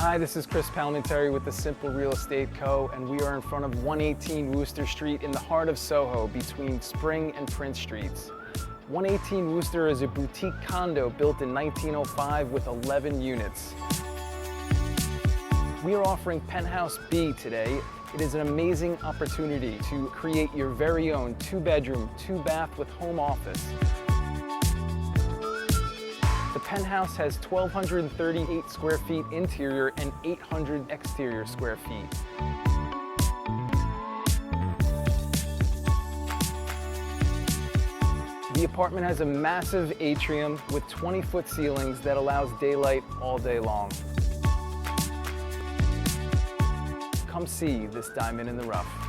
Hi, this is Chris Palmentary with the Simple Real Estate Co. and we are in front of 118 Wooster Street in the heart of Soho between Spring and Prince Streets. 118 Wooster is a boutique condo built in 1905 with 11 units. We are offering Penthouse B today. It is an amazing opportunity to create your very own 2-bedroom, 2-bath with home office. The penthouse has 1,238 square feet interior and 800 exterior square feet. The apartment has a massive atrium with 20-foot ceilings that allows daylight all day long. Come see this diamond in the rough.